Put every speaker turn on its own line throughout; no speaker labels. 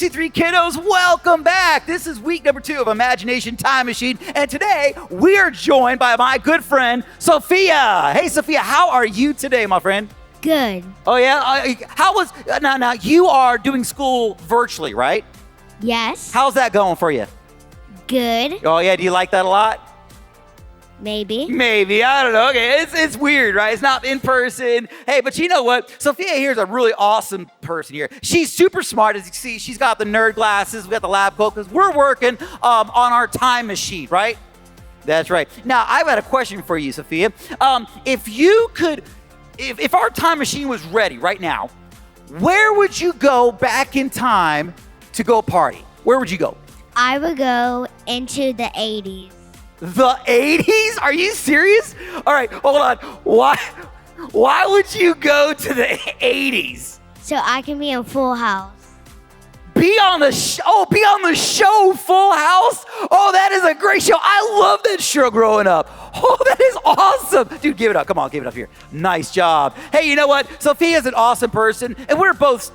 TC3 kiddos, welcome back. This is week number 2 of Imagination Time Machine, and today we are joined by my good friend, Sophia. Hey, Sophia, how are you today, my friend?
Good.
Oh, yeah? Now, you are doing school virtually, right?
Yes.
How's that going for you?
Good.
Oh, yeah, do you like that a lot?
Maybe.
Maybe, I don't know. Okay, it's weird, right? It's not in person. Hey, but you know what? Sophia here is a really awesome person here. She's super smart, as you see. She's got the nerd glasses. We got the lab coat because we're working on our time machine, right? That's right. Now, I've got a question for you, Sophia. If our time machine was ready right now, where would you go back in time to go party? Where would you go?
I would go into the 80s.
The 80s? Are you serious? All right, hold on. Why would you go to the 80s?
So I can be in Full House.
Be on the show Full House? Oh, that is a great show. I love that show growing up. Oh, that is awesome. Dude, give it up. Come on, give it up here. Nice job. Hey, you know what? Sophia's an awesome person, and we're both,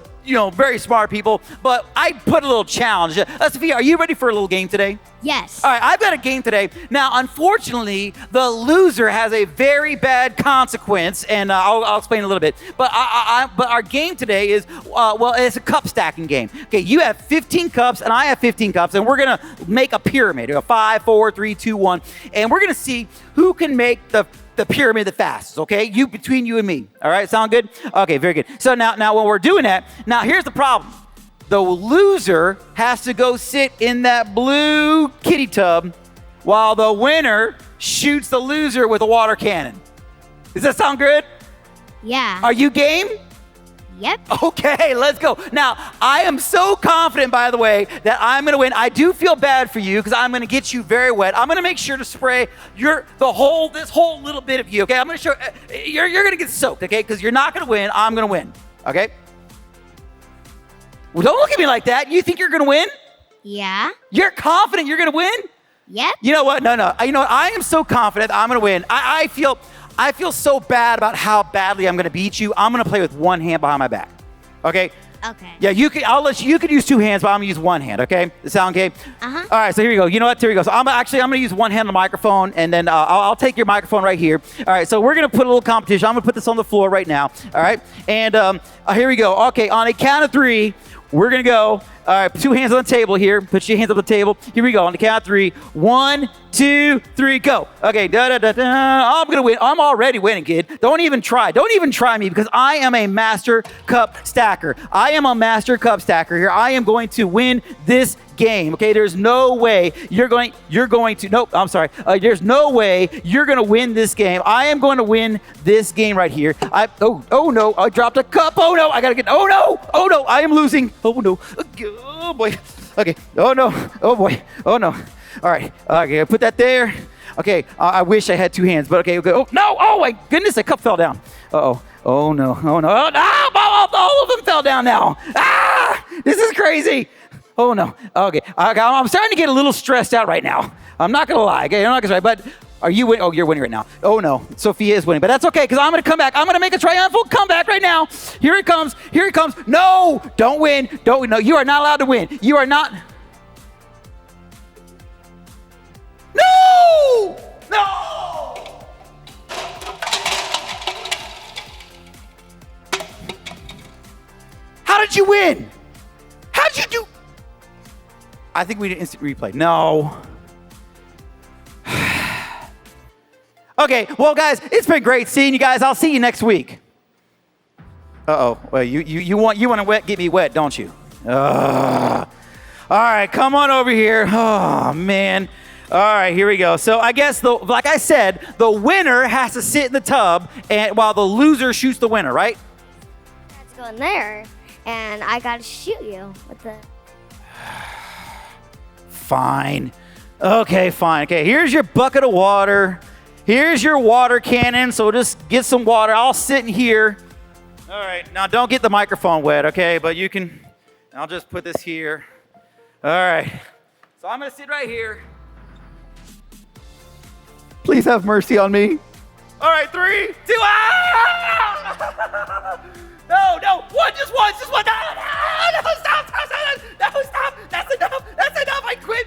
very smart people, but I put a little challenge. Sophia, are you ready for a little game today?
Yes.
All right, I've got a game today. Now, unfortunately, the loser has a very bad consequence, and I'll explain a little bit. But but our game today is, it's a cup stacking game. Okay, you have 15 cups, and I have 15 cups, and we're going to make a pyramid. 5, 4, 3, 2, 1, and we're going to see who can make the pyramid the fastest, okay? Between you and me. All right, sound good? Okay, very good. So now when we're doing that, now here's the problem. The loser has to go sit in that blue kitty tub while the winner shoots the loser with a water cannon. Does that sound good?
Yeah.
Are you game?
Yep.
Okay, let's go. Now, I am so confident, by the way, that I'm going to win. I do feel bad for you because I'm going to get you very wet. I'm going to make sure to spray this whole little bit of you, okay? I'm going to show you're going to get soaked, okay? Because you're not going to win. I'm going to win, okay? Well, don't look at me like that. You think you're going to win?
Yeah.
You're confident you're going to win?
Yep.
You know what? No. You know what? I am so confident that I'm going to win. I feel so bad about how badly I'm going to beat you. I'm going to play with one hand behind my back. Okay?
Okay.
Yeah, you can use 2 hands, but I'm going to use 1 hand, okay? Does that sound okay?
Uh-huh.
All right, so here we go. You know what? Here we go. So I'm going to use 1 hand on the microphone, and then I'll take your microphone right here. All right, so we're going to put a little competition. I'm going to put this on the floor right now, all right? And here we go. Okay, on a count of 3, we're going to go. All right, 2 hands on the table here. Put your hands on the table. Here we go. On the count of 3. 1, 2, 3, go. Okay, I'm going to win. I'm already winning, kid. Don't even try. Don't even try me because I am a master cup stacker. I am a master cup stacker here. I am going to win this game, okay? There's no way you're going to, nope, I'm sorry. There's no way you're going to win this game. I am going to win this game right here. Oh no, I dropped a cup. Oh no, I got to get, oh no, I am losing. Oh no, oh boy. Okay, oh no, oh boy, oh no. All right, okay, put that there. Okay, I wish I had 2 hands, but okay, oh no, oh my goodness, the cup fell down. Uh-oh, oh no, oh no, all of them fell down now. This is crazy. Oh no, okay, I'm starting to get a little stressed out right now. I'm not gonna lie, okay, I'm not gonna lie, but are you winning? Oh, you're winning right now. Oh no, Sophia is winning, but that's okay, because I'm gonna come back. I'm gonna make a triumphant comeback right now. Here it comes, here it comes. No, don't win, no, you are not allowed to win. You are not. No! How did you win? How did you do? I think we did instant replay. No. Okay, well, guys, it's been great seeing you guys. I'll see you next week. Uh-oh. Well, you want to get me wet, don't you? All right, come on over here. Oh, man. All right, here we go. So I guess, like I said, the winner has to sit in the tub and while the loser shoots the winner, right?
Let's go in there, and I got to shoot you with the...
Fine. Okay, fine. Okay, here's your bucket of water. Here's your water cannon, so just get some water. I'll sit in here. All right, now don't get the microphone wet, okay? But you can, I'll just put this here. All right, so I'm going to sit right here. Please have mercy on me. All right, 3, 2, No, one, just one. No, stop. No, stop. That's enough. I quit.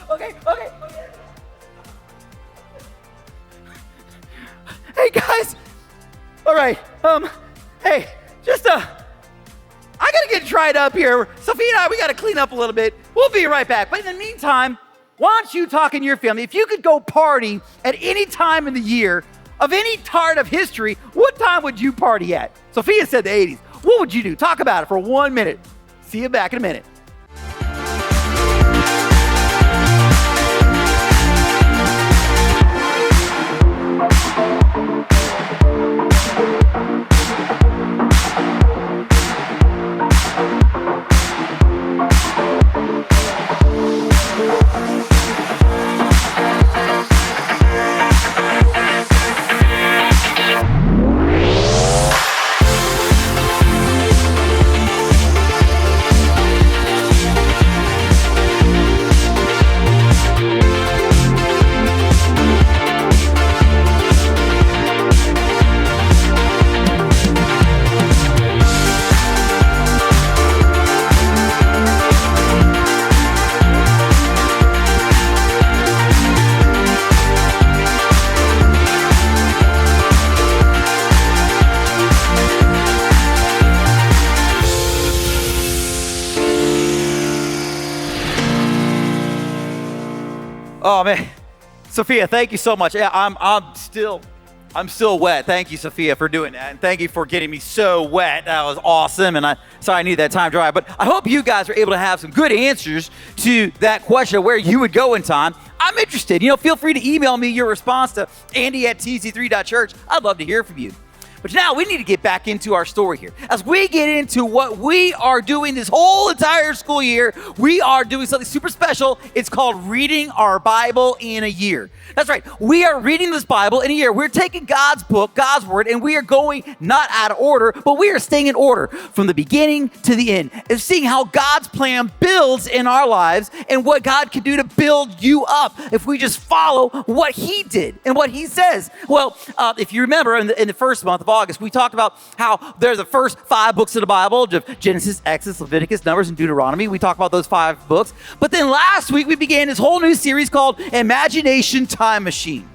Okay. Hey, guys. All right. Hey, I gotta get dried up here. Sophia and I, we gotta clean up a little bit. We'll be right back. But in the meantime, why don't you talk in your family? If you could go party at any time in the year of any part of history, what time would you party at? Sophia said the 80s. What would you do? Talk about it for 1 minute. See you back in a minute. Oh man, Sophia, thank you so much. Yeah, I'm still wet. Thank you, Sophia, for doing that, and thank you for getting me so wet. That was awesome, and sorry I need that time dry. But I hope you guys are able to have some good answers to that question of where you would go in time. I'm interested. Feel free to email me your response to Andy@TC3.church. I'd love to hear from you. But now we need to get back into our story here. As we get into what we are doing this whole entire school year, we are doing something super special. It's called reading our Bible in a year. That's right. We are reading this Bible in a year. We're taking God's book, God's word, and we are going not out of order, but we are staying in order from the beginning to the end and seeing how God's plan builds in our lives and what God can do to build you up if we just follow what he did and what he says. Well, if you remember in the first month of August, we talked about how they're the first 5 books of the Bible, Genesis, Exodus, Leviticus, Numbers, and Deuteronomy. We talked about those 5 books. But then last week, we began this whole new series called Imagination Time Machine.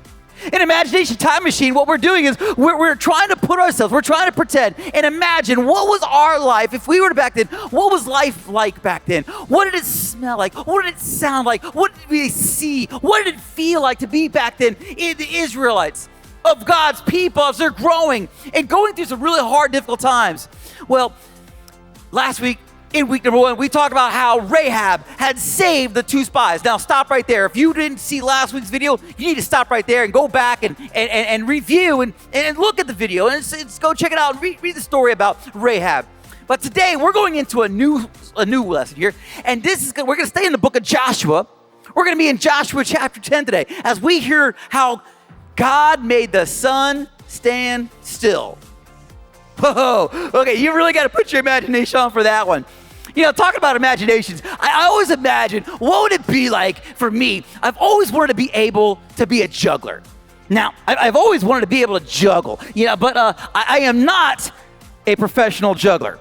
In Imagination Time Machine, what we're doing is we're trying to put ourselves, we're trying to pretend and imagine what was our life if we were back then. What was life like back then? What did it smell like? What did it sound like? What did we see? What did it feel like to be back then in the Israelites? Of God's people as they're growing and going through some really hard, difficult times. Well, last week in week number 1, we talked about how Rahab had saved the 2 spies. Now stop right there. If you didn't see last week's video, you need to stop right there and go back and review and look at the video and go check it out and read the story about Rahab. But today we're going into a new lesson here, and we're going to stay in the book of Joshua. We're going to be in Joshua chapter 10 today as we hear how God made the sun stand still. Whoa, okay, you really got to put your imagination on for that one. Talking about imaginations, I always imagine, what would it be like for me? I've always wanted to be able to be a juggler. Now, I've always wanted to be able to juggle, but I am not a professional juggler.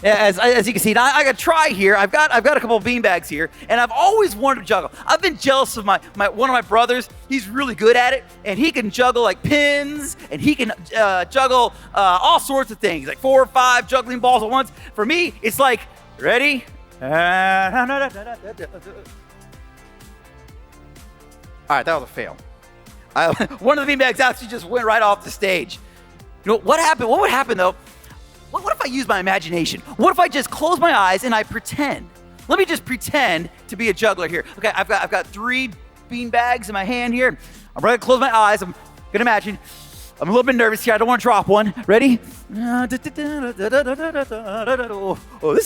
As you can see, now I got to try here. I've got a couple of beanbags here, and I've always wanted to juggle. I've been jealous of one of my brothers. He's really good at it, and he can juggle like pins, and he can juggle all sorts of things, like 4 or 5 juggling balls at once. For me, it's like, ready? All right, that was a fail. One of the beanbags actually just went right off the stage. What happened? What would happen though? What if I use my imagination? What if I just close my eyes and I pretend? Let me just pretend to be a juggler here. Okay, I've got 3 bean bags in my hand here. I'm ready to close my eyes. I'm gonna imagine. I'm a little bit nervous here. I don't want to drop one. Ready? Oh, this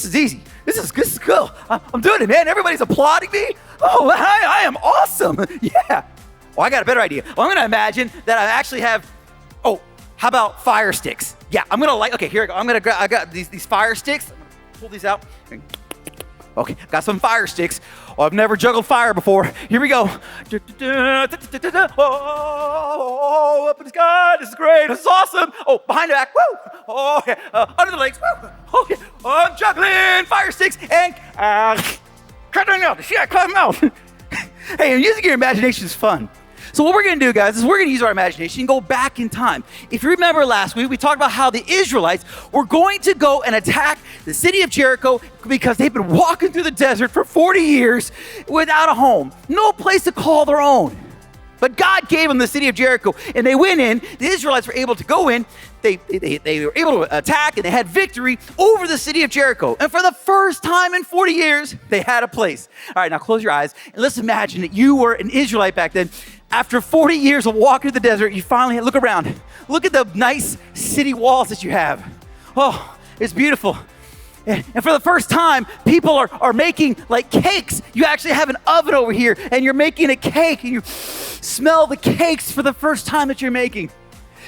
is easy. This is cool. I'm doing it, man. Everybody's applauding me. Oh, I am awesome. Yeah. Oh, I got a better idea. Well, I'm gonna imagine that I actually have. Oh, how about fire sticks? Yeah, I'm gonna okay, here I go. I got these fire sticks. I'm gonna pull these out. Okay, got some fire sticks. Oh, I've never juggled fire before. Here we go. Oh, up in the sky. This is great. This is awesome. Oh, behind the back. Woo. Oh, yeah. Under the legs. Woo. Oh, yeah. Oh, I'm juggling fire sticks and cut them out. Yeah, cut them out. Hey, using your imagination is fun. So what we're going to do, guys, is we're going to use our imagination and go back in time. If you remember last week, we talked about how the Israelites were going to go and attack the city of Jericho because they've been walking through the desert for 40 years without a home, no place to call their own. But God gave them the city of Jericho, and they went in. The Israelites were able to go in. They were able to attack, and they had victory over the city of Jericho. And for the first time in 40 years, they had a place. All right, now close your eyes, and let's imagine that you were an Israelite back then. After 40 years of walking through the desert, you finally look around. Look at the nice city walls that you have. Oh, it's beautiful. And for the first time, people are making like cakes. You actually have an oven over here, and you're making a cake, and you smell the cakes for the first time that you're making.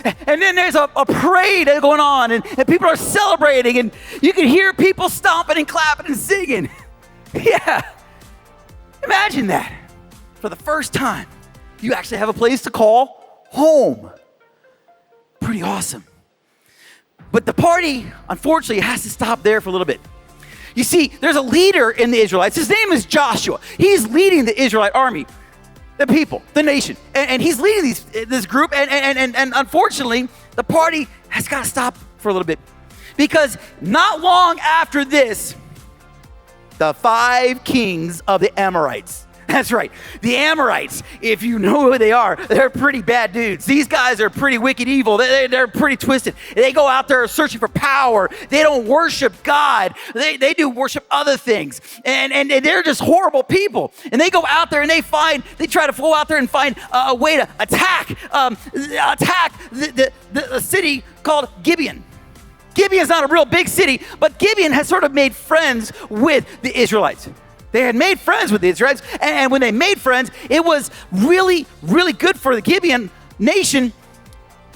And then there's a parade going on, and people are celebrating, and you can hear people stomping and clapping and singing. Yeah. Imagine that. For the first time, you actually have a place to call home. Pretty awesome. But the party, unfortunately, has to stop there for a little bit. You see, there's a leader in the Israelites. His name is Joshua. He's leading the Israelite army, the people, the nation. And he's leading this group. And unfortunately, the party has got to stop for a little bit. Because not long after this, the 5 kings of the Amorites. That's right. The Amorites, if you know who they are, they're pretty bad dudes. These guys are pretty wicked evil. They're pretty twisted. They go out there searching for power. They don't worship God. They do worship other things. And they're just horrible people. And they go out there and they try to go out there and find a way to attack the city called Gibeon. Gibeon's not a real big city, but Gibeon has sort of made friends with the Israelites. They had made friends with the Israelites, and when they made friends, it was really, really good for the Gibeon nation.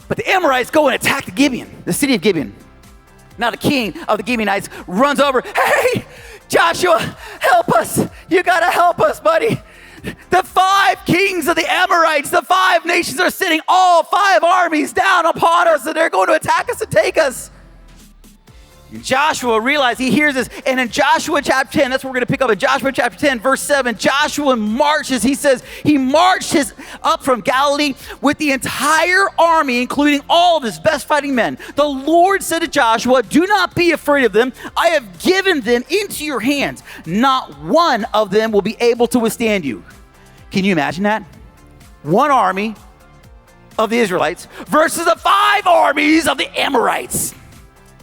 But the Amorites go and attack the city of Gibeon. Now the king of the Gibeonites runs over. Hey, Joshua, help us. You got to help us, buddy. The 5 kings of the Amorites, the 5 nations are sending all 5 armies down upon us, and they're going to attack us and take us. Joshua realized, he hears this, and in Joshua chapter 10, that's what we're going to pick up in Joshua chapter 10, verse 7, Joshua marches, he says, he marched up from Galilee with the entire army, including all of his best fighting men. The Lord said to Joshua, do not be afraid of them. I have given them into your hands. Not one of them will be able to withstand you. Can you imagine that? One army of the Israelites versus the 5 armies of the Amorites.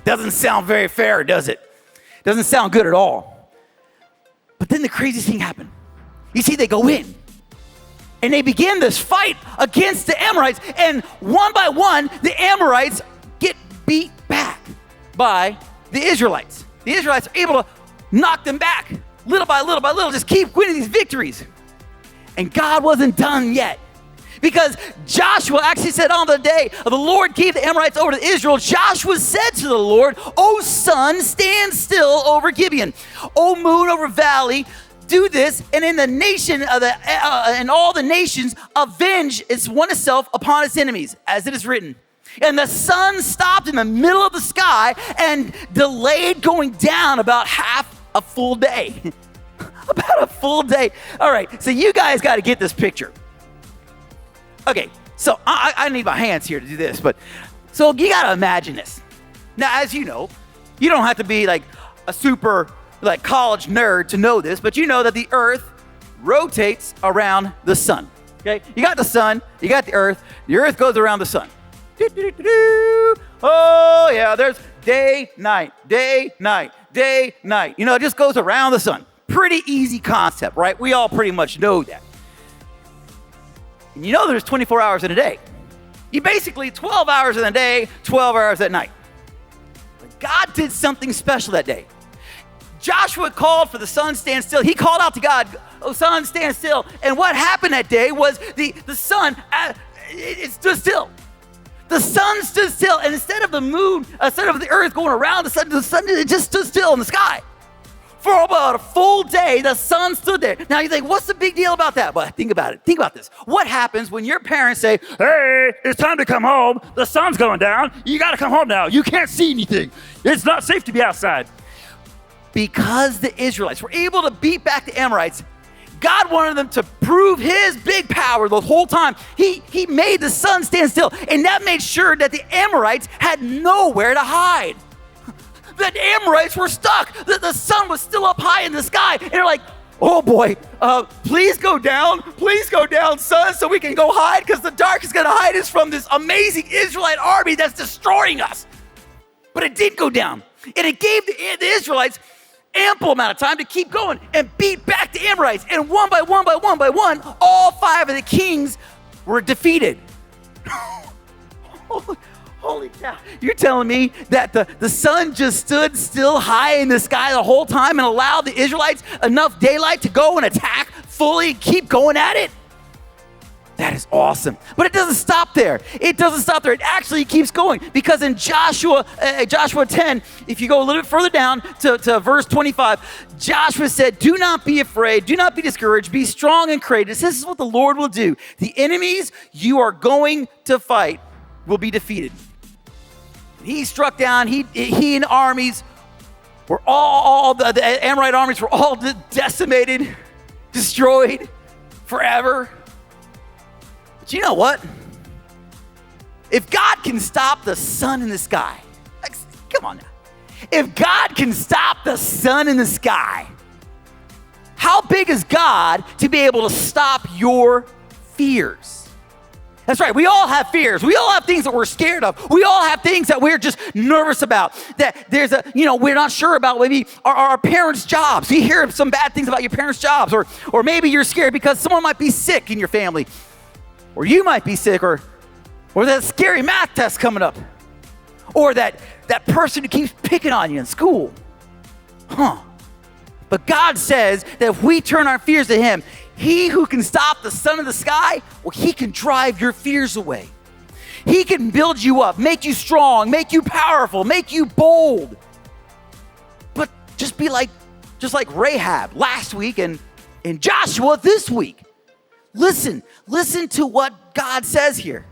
Doesn't sound very fair, does it? Doesn't sound good at all. But then the craziest thing happened. You see, they go in, and they begin this fight against the Amorites, and one by one, the Amorites get beat back by the Israelites. The Israelites are able to knock them back, little by little by little, just keep winning these victories. And God wasn't done yet. Because Joshua actually said on the day the Lord gave the Amorites over to Israel, Joshua said to the Lord, O sun, stand still over Gibeon. O moon over valley, do this, and in the nation of and all the nations avenge its one itself upon its enemies, as it is written. And the sun stopped in the middle of the sky and delayed going down about half a full day. About a full day. All right, so you guys got to get this picture. Okay, so I need my hands here to do this, but so you gotta imagine this. Now, as you know, you don't have to be like a super like college nerd to know this, but you know that the earth rotates around the sun. Okay, you got the sun, you got the earth goes around the sun. Oh yeah, there's day, night, day, night, day, night. You know, it just goes around the sun. Pretty easy concept, right? We all pretty much know that. You know there's 24 hours in a day. You basically 12 hours in a day, 12 hours at night. But God did something special that day. Joshua called for the sun stand still. He called out to God, oh sun stand still. And what happened that day was the sun, it stood still. The sun stood still, and instead of the moon, instead of the earth going around the sun it just stood still in the sky. For about a full day, the sun stood there. Now you think, what's the big deal about that? But think about it. Think about this. What happens when your parents say, hey, it's time to come home. The sun's going down. You got to come home now. You can't see anything. It's not safe to be outside. Because the Israelites were able to beat back the Amorites, God wanted them to prove his big power the whole time. He made the sun stand still, and that made sure that the Amorites had nowhere to hide. The Amorites were stuck. The sun was still up high in the sky, and they're like, oh boy, please go down, sun, so we can go hide, because the dark is going to hide us from this amazing Israelite army that's destroying us. But it did go down, and it gave the Israelites ample amount of time to keep going and beat back the Amorites. And one by one, all 5 of the kings were defeated. Holy cow. You're telling me that the sun just stood still high in the sky the whole time and allowed the Israelites enough daylight to go and attack fully and keep going at it? That is awesome. But it doesn't stop there. It actually keeps going, because in Joshua 10, if you go a little bit further down to verse 25, Joshua said, do not be afraid. Do not be discouraged. Be strong and courageous. This is what the Lord will do. The enemies you are going to fight will be defeated. He struck down, he and armies were all the Amorite armies were all decimated, destroyed forever. But you know what? If God can stop the sun in the sky, like, come on now. If God can stop the sun in the sky, how big is God to be able to stop your fears? That's right. We all have fears. We all have things that we're scared of. We all have things that we're just nervous about. That we're not sure about maybe our parents' jobs. You hear some bad things about your parents' jobs, or maybe you're scared because someone might be sick in your family, or you might be sick, or that scary math test coming up, or that person who keeps picking on you in school. But God says that if we turn our fears to him, he who can stop the sun in the sky, well, he can drive your fears away. He can build you up, make you strong, make you powerful, make you bold. But just like Rahab last week and Joshua this week. Listen to what God says here.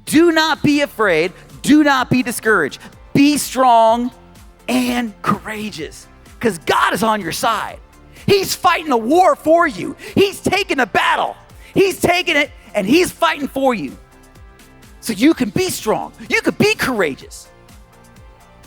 Do not be afraid. Do not be discouraged. Be strong and courageous, because God is on your side. He's fighting a war for you. He's taking a battle. He's taking it, and he's fighting for you. So you can be strong. You can be courageous.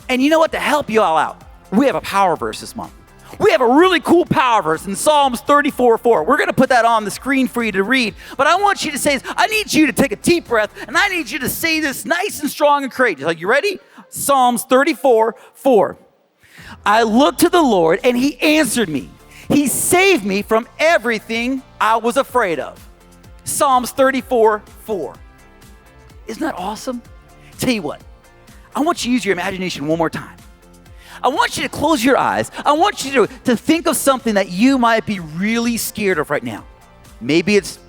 And you know what? To help you all out, we have a power verse this month. We have a really cool power verse in Psalms 34:4. We're going to put that on the screen for you to read. But I want you to say this. I need you to take a deep breath, and I need you to say this nice and strong and courageous. Are you ready? Psalms 34:4. I looked to the Lord, and he answered me. He saved me from everything I was afraid of. Psalms 34:4. Isn't that awesome? Tell you what, I want you to use your imagination one more time. I want you to close your eyes. I want you to think of something that you might be really scared of right now. Maybe it's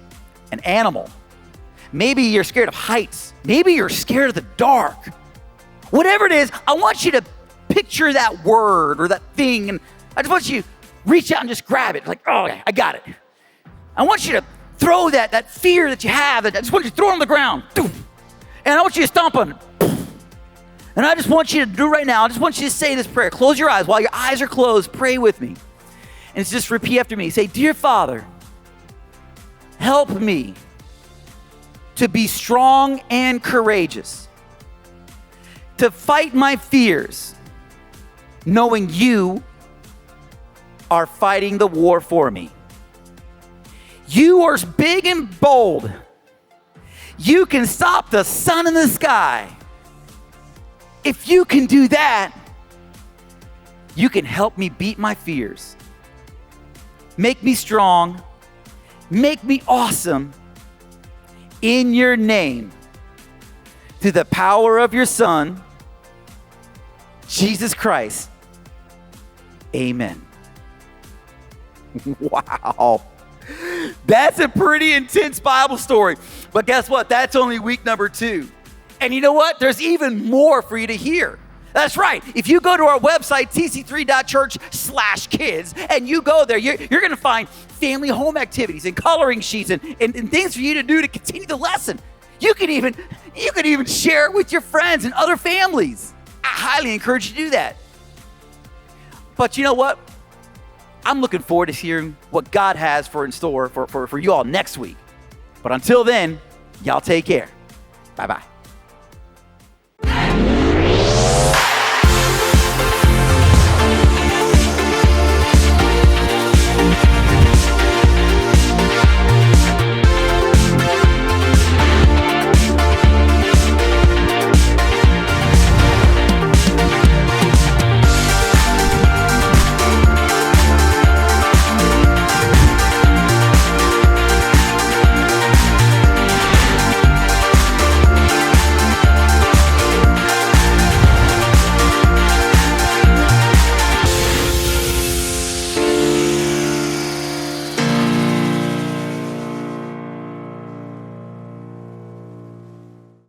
an animal. Maybe you're scared of heights. Maybe you're scared of the dark. Whatever it is, I want you to picture that word or that thing, and I just want you to reach out and just grab it. Like, oh, I got it. I want you to throw that fear that you have. I just want you to throw it on the ground. And I want you to stomp on it. And I just want you to do right now, I just want you to say this prayer. Close your eyes. While your eyes are closed, pray with me. And it's just repeat after me. Say, Dear Father, help me to be strong and courageous, to fight my fears, knowing you are fighting the war for me. You are big and bold. You can stop the sun in the sky. If you can do that, you can help me beat my fears. Make me strong. Make me awesome. In your name, through the power of your Son, Jesus Christ. Amen. Wow. That's a pretty intense Bible story. But guess what? That's only week number 2. And you know what? There's even more for you to hear. That's right. If you go to our website, tc3.church/kids, and you go there, you're going to find family home activities and coloring sheets and things for you to do to continue the lesson. You could even share it with your friends and other families. I highly encourage you to do that. But you know what? I'm looking forward to hearing what God has in store for you all next week. But until then, y'all take care. Bye-bye.